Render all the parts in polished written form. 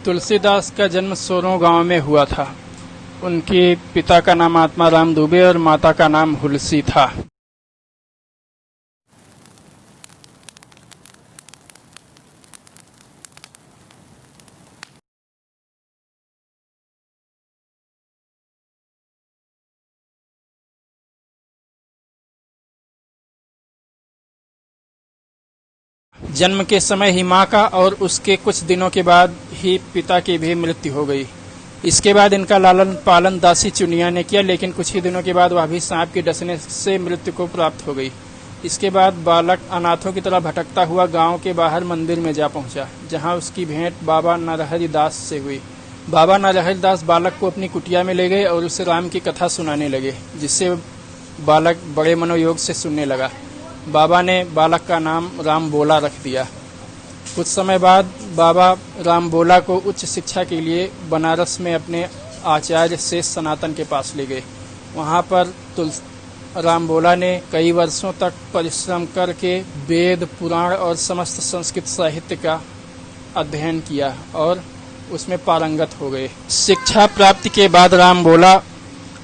तुलसीदास का जन्म सोरों गांव में हुआ था। उनके पिता का नाम आत्माराम दुबे और माता का नाम हुलसी था। जन्म के समय ही मां का और उसके कुछ दिनों के बाद ही पिता की भी मृत्यु हो गई। इसके बाद इनका लालन पालन दासी चुनिया ने किया, लेकिन कुछ ही दिनों के बाद वह भी सांप के डसने से मृत्यु को प्राप्त हो गई। इसके बाद बालक अनाथों की तरह भटकता हुआ गांव के बाहर मंदिर में जा पहुंचा, जहां उसकी भेंट बाबा नरहरि दास से हुई। बाबा नरहरि दास बालक को अपनी कुटिया में ले गए और उसे राम की कथा सुनाने लगे, जिससे बालक बड़े मनोयोग से सुनने लगा। बाबा ने बालक का नाम राम बोला रख दिया। कुछ समय बाद बाबा राम बोला को उच्च शिक्षा के लिए बनारस में अपने आचार्य शेष सनातन के पास ले गए। वहां पर राम बोला ने कई वर्षों तक परिश्रम करके वेद, पुराण और समस्त संस्कृत साहित्य का अध्ययन किया और उसमें पारंगत हो गए। शिक्षा प्राप्ति के बाद राम बोला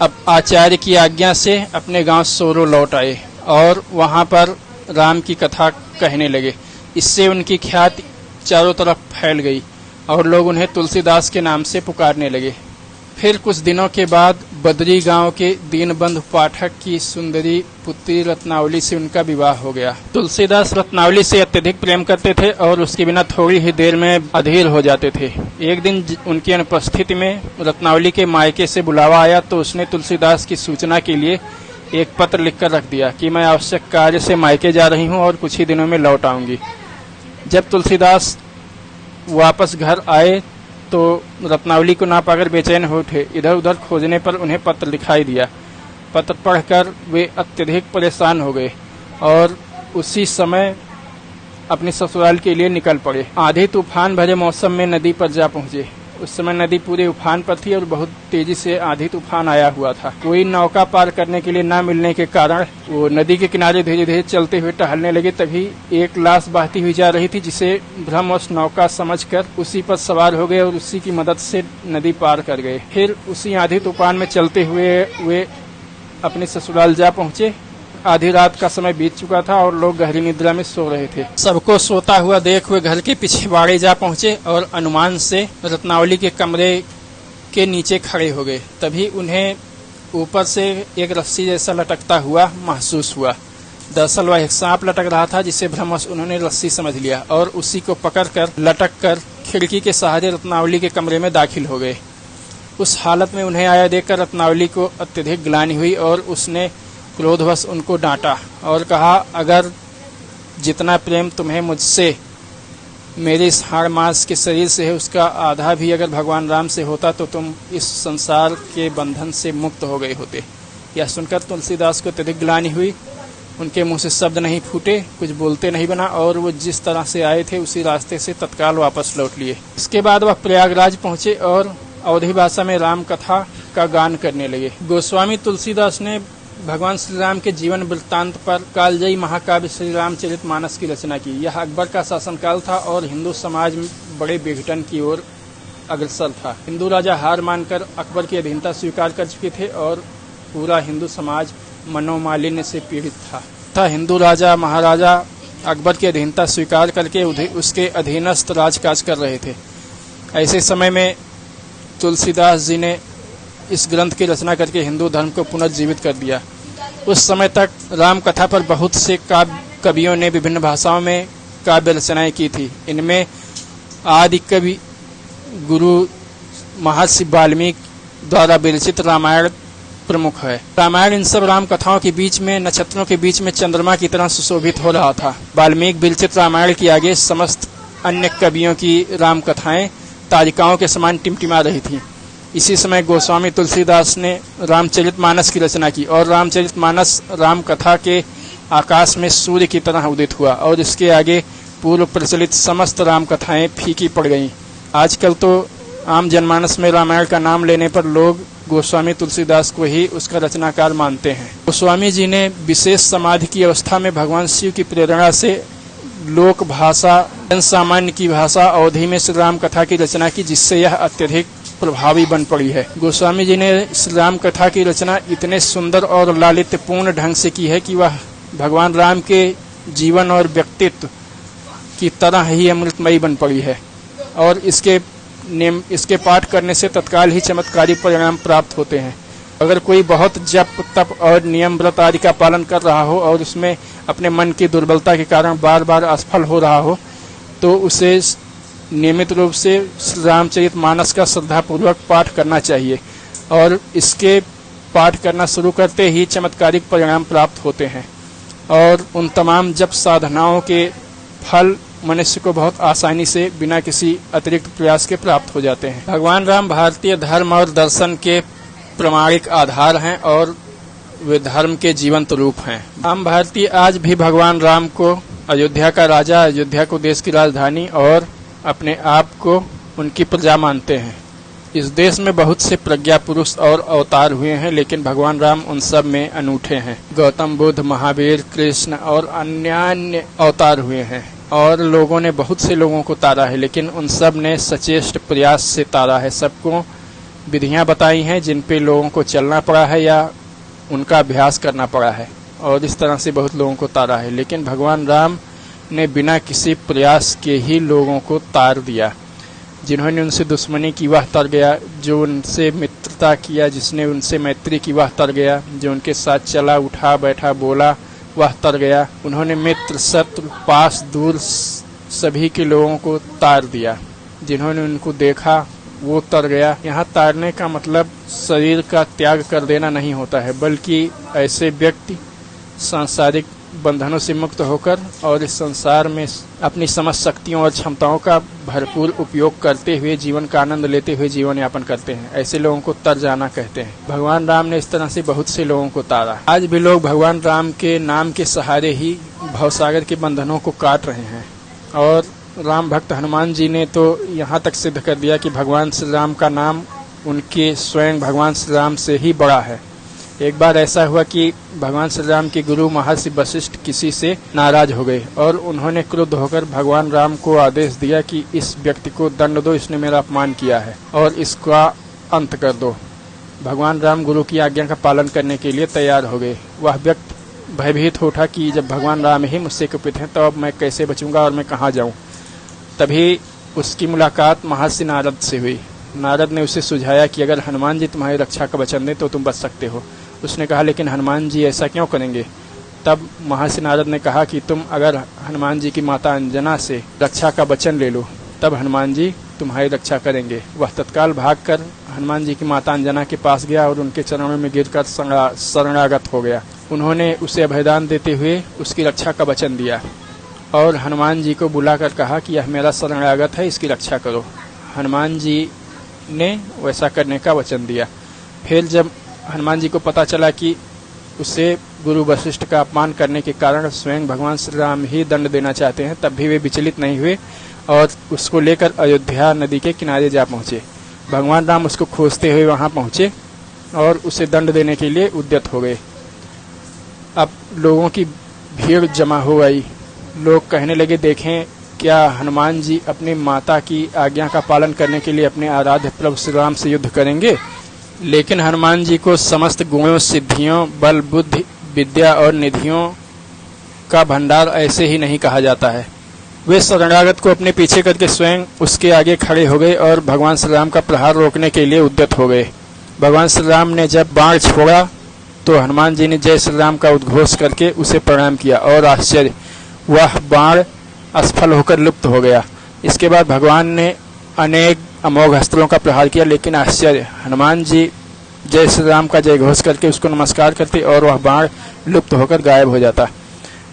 अब आचार्य की आज्ञा से अपने गांव सोरो लौट आए और वहां पर राम की कथा कहने लगे। इससे उनकी ख्याति चारों तरफ फैल गई और लोग उन्हें तुलसीदास के नाम से पुकारने लगे। फिर कुछ दिनों के बाद बद्री गांव के दीनबंधु पाठक की सुंदरी पुत्री रत्नावली से उनका विवाह हो गया। तुलसीदास रत्नावली से अत्यधिक प्रेम करते थे और उसके बिना थोड़ी ही देर में अधीर हो जाते थे। एक दिन उनकी अनुपस्थिति में रत्नावली के मायके से बुलावा आया तो उसने तुलसीदास की सूचना के लिए एक पत्र लिखकर रख दिया कि मैं आवश्यक कार्य से मायके जा रही हूं और कुछ ही दिनों में लौट आऊंगी। जब तुलसीदास वापस घर आए तो रत्नावली को ना पाकर बेचैन हो उठे। इधर उधर खोजने पर उन्हें पत्र दिखाई दिया। पत्र पढ़कर वे अत्यधिक परेशान हो गए और उसी समय अपने ससुराल के लिए निकल पड़े। आंधी तूफान भरे मौसम में नदी पर जा पहुंचे। उस समय नदी पूरे उफान पर थी और बहुत तेजी से आंधी तूफान आया हुआ था। कोई नौका पार करने के लिए न मिलने के कारण वो नदी के किनारे धीरे धीरे चलते हुए टहलने लगे। तभी एक लाश बहती हुई जा रही थी, जिसे भ्रमवश नौका समझकर उसी पर सवार हो गए और उसी की मदद से नदी पार कर गए। फिर उसी आंधी तूफान में चलते हुए वे अपने ससुराल जा पहुंचे। आधी रात का समय बीत चुका था और लोग गहरी निद्रा में सो रहे थे। सबको सोता हुआ देख हुए घर के पीछे बाड़े जा पहुंचे और अनुमान से रत्नावली के कमरे के नीचे खड़े हो गए। तभी उन्हें ऊपर से एक रस्सी जैसा लटकता हुआ महसूस हुआ। दरअसल वह एक सांप लटक रहा था, जिसे भ्रमवश उन्होंने रस्सी समझ लिया और उसी को पकड़कर लटक कर खिड़की के सहारे रत्नावली के कमरे में दाखिल हो गए। उस हालत में उन्हें आया देखकर रत्नावली को अत्यधिक ग्लानि हुई और उसने क्रोधवश उनको डांटा और कहा, अगर जितना प्रेम तुम्हें मुझसे मेरे इस हाड़ मांस के शरीर से है, उसका आधा भी अगर भगवान राम से होता तो तुम इस संसार के बंधन से मुक्त हो गए होते। यह सुनकर तुलसीदास को अत्यधिक ग्लानि हुई। उनके मुंह से शब्द नहीं फूटे, कुछ बोलते नहीं बना और वो जिस तरह से आए थे उसी रास्ते से तत्काल वापस लौट लिए। इसके बाद वह प्रयागराज पहुंचे और अवधी भाषा में राम कथा का गान करने लगे। गोस्वामी तुलसीदास ने भगवान श्री राम के जीवन वृत्तांत पर कालजयी महाकाव्य श्री रामचरितमानस की रचना की। यह अकबर का शासनकाल था और हिंदू समाज में बड़े विघटन की ओर अग्रसर था। हिंदू राजा हार मानकर अकबर की अधीनता स्वीकार कर चुके थे और पूरा हिंदू समाज मनोमालिन्य से पीड़ित था। हिंदू राजा महाराजा अकबर की अधीनता स्वीकार करके उसके अधीनस्थ राजकाज कर रहे थे। ऐसे समय में तुलसीदास जी ने इस ग्रंथ की रचना करके हिंदू धर्म को पुनर्जीवित कर दिया। उस समय तक राम कथा पर बहुत से कवियों ने विभिन्न भाषाओं में काव्य रचनाएं की थी। इनमें आदि कवि गुरु महर्षि वाल्मीकि द्वारा विरचित रामायण प्रमुख है। रामायण इन सब राम कथाओं के बीच में, नक्षत्रों के बीच में चंद्रमा की तरह सुशोभित हो रहा था। वाल्मीकि विरचित रामायण के आगे समस्त अन्य कवियों की राम कथाएं तारिकाओं के समान टिमटिमा रही थी। इसी समय गोस्वामी तुलसीदास ने रामचरितमानस की रचना की और रामचरितमानस राम कथा के आकाश में सूर्य की तरह उदित हुआ और इसके आगे पूर्व प्रचलित समस्त राम कथाएं फीकी पड़ गईं। आजकल तो आम जनमानस में रामायण का नाम लेने पर लोग गोस्वामी तुलसीदास को ही उसका रचनाकार मानते हैं। गोस्वामी जी ने विशेष समाधि की अवस्था में भगवान शिव की प्रेरणा से लोक भाषा जन सामान्य की भाषा अवधि में श्री राम कथा की रचना की, जिससे यह अत्यधिक प्रभावी बन पड़ी है। गोस्वामी जी ने श्री राम कथा की रचना इतने सुंदर और लालित्यपूर्ण ढंग से की है कि वह भगवान राम के जीवन और व्यक्तित्व की तरह ही अमृतमयी बन पड़ी है और इसके पाठ करने से तत्काल ही चमत्कारी परिणाम प्राप्त होते हैं। अगर कोई बहुत जप तप और नियम व्रत आदि का पालन कर रहा हो और उसमें अपने मन की दुर्बलता के कारण बार बार असफल हो रहा हो, तो उसे नियमित रूप से श्री रामचरितमानस का श्रद्धापूर्वक पाठ करना चाहिए और इसके पाठ करना शुरू करते ही चमत्कारिक परिणाम प्राप्त होते हैं और उन तमाम जप साधनाओं के फल मनुष्य को बहुत आसानी से बिना किसी अतिरिक्त प्रयास के प्राप्त हो जाते हैं। भगवान राम भारतीय धर्म और दर्शन के प्रामाणिक आधार हैं और वे धर्म के जीवंत रूप हैं। आम भारतीय आज भी भगवान राम को अयोध्या का राजा, अयोध्या को देश की राजधानी और अपने आप को उनकी प्रजा मानते हैं। इस देश में बहुत से प्रज्ञा पुरुष और अवतार हुए हैं, लेकिन भगवान राम उन सब में अनूठे हैं। गौतम बुद्ध, महावीर, कृष्ण और अन्य अवतार हुए हैं और लोगों ने बहुत से लोगों को तारा है, लेकिन उन सब ने सचेष्ट प्रयास से तारा है। सबको विधियां बताई हैं जिन पे लोगों को चलना पड़ा है या उनका अभ्यास करना पड़ा है और इस तरह से बहुत लोगों को तारा है। लेकिन भगवान राम ने बिना किसी प्रयास के ही लोगों को तार दिया। जिन्होंने उनसे दुश्मनी की वह तर गया, जो उनसे मित्रता किया जिसने उनसे मैत्री की वह तर गया, जो उनके साथ चला उठा बैठा बोला वह तर गया। उन्होंने मित्र शत्रु पास दूर सभी के लोगों को तार दिया। जिन्होंने उनको देखा वो तर गया। यहाँ तारने का मतलब शरीर का त्याग कर देना नहीं होता है, बल्कि ऐसे व्यक्ति सांसारिक बंधनों से मुक्त होकर और इस संसार में अपनी समस्त शक्तियों और क्षमताओं का भरपूर उपयोग करते हुए जीवन का आनंद लेते हुए जीवन यापन करते हैं। ऐसे लोगों को तर जाना कहते हैं। भगवान राम ने इस तरह से बहुत से लोगों को तारा। आज भी लोग भगवान राम के नाम के सहारे ही भवसागर के बंधनों को काट रहे हैं और राम भक्त हनुमान जी ने तो यहाँ तक सिद्ध कर दिया कि भगवान श्री राम का नाम उनके स्वयं भगवान श्री राम से ही बड़ा है। एक बार ऐसा हुआ कि भगवान श्री राम के गुरु महर्षि वशिष्ठ किसी से नाराज हो गए और उन्होंने क्रुद्ध होकर भगवान राम को आदेश दिया कि इस व्यक्ति को दंड दो, इसने मेरा अपमान किया है और इसका अंत कर दो। भगवान राम गुरु की आज्ञा का पालन करने के लिए तैयार हो गए। वह व्यक्ति भयभीत हो उठा कि जब भगवान राम ही मुझसे कुपित हैं तो अब मैं कैसे बचूंगा और मैं कहाँ जाऊँ। तभी उसकी मुलाकात महर्षि नारद से हुई। नारद ने उसे सुझाया कि अगर हनुमान जी तुम्हारी रक्षा का वचन दें तो तुम बच सकते हो। उसने कहा लेकिन हनुमान जी ऐसा क्यों करेंगे। तब महर्षि नारद ने कहा कि तुम अगर हनुमान जी की माता अंजना से रक्षा का वचन ले लो तब हनुमान जी तुम्हारी रक्षा करेंगे। वह तत्काल भागकर हनुमान जी की माता अंजना के पास गया और उनके चरणों में गिरकर शरणागत हो गया। उन्होंने उसे अभयदान देते हुए उसकी रक्षा का वचन दिया और हनुमान जी को बुलाकर कहा कि यह मेरा शरणागत है, इसकी रक्षा करो। हनुमान जी ने वैसा करने का वचन दिया। फिर जब हनुमान जी को पता चला कि उसे गुरु वशिष्ठ का अपमान करने के कारण स्वयं भगवान श्री राम ही दंड देना चाहते हैं, तब भी वे विचलित नहीं हुए और उसको लेकर अयोध्या नदी के किनारे जा पहुँचे। भगवान राम उसको खोजते हुए वहाँ पहुँचे और उसे दंड देने के लिए उद्यत हो गए। अब लोगों की भीड़ जमा हो गई। लोग कहने लगे देखें क्या हनुमान जी अपनी माता की आज्ञा का पालन करने के लिए अपने आराध्य प्रभु श्री राम से युद्ध करेंगे। लेकिन हनुमान जी को समस्त गुणों, सिद्धियों, बल, बुद्धि, विद्या और निधियों का भंडार ऐसे ही नहीं कहा जाता है। वे शरणागत को अपने पीछे करके स्वयं उसके आगे खड़े हो गए और भगवान श्री राम का प्रहार रोकने के लिए उद्यत हो गए। भगवान श्री राम ने जब बाण छोड़ा तो हनुमान जी ने जय श्री राम का उद्घोष करके उसे प्रणाम किया और आश्चर्य, वह बाण असफल होकर लुप्त हो गया। इसके बाद भगवान ने अनेक अमोघ अस्त्रों का प्रहार किया, लेकिन आश्चर्य, हनुमान जी जय श्री राम का जय घोष करके उसको नमस्कार करते और वह बाण लुप्त होकर गायब हो जाता।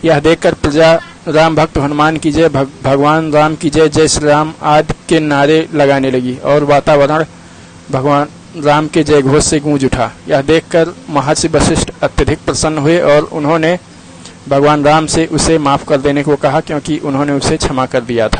यह देखकर प्रजा राम भक्त हनुमान की जय, भगवान राम की जय, जय श्री राम आदि के नारे लगाने लगी और वातावरण भगवान राम के जय घोष से गूंज उठा। यह देखकर महर्षि वशिष्ठ अत्यधिक प्रसन्न हुए और उन्होंने भगवान राम से उसे माफ कर देने को कहा, क्योंकि उन्होंने उसे क्षमा कर दिया था।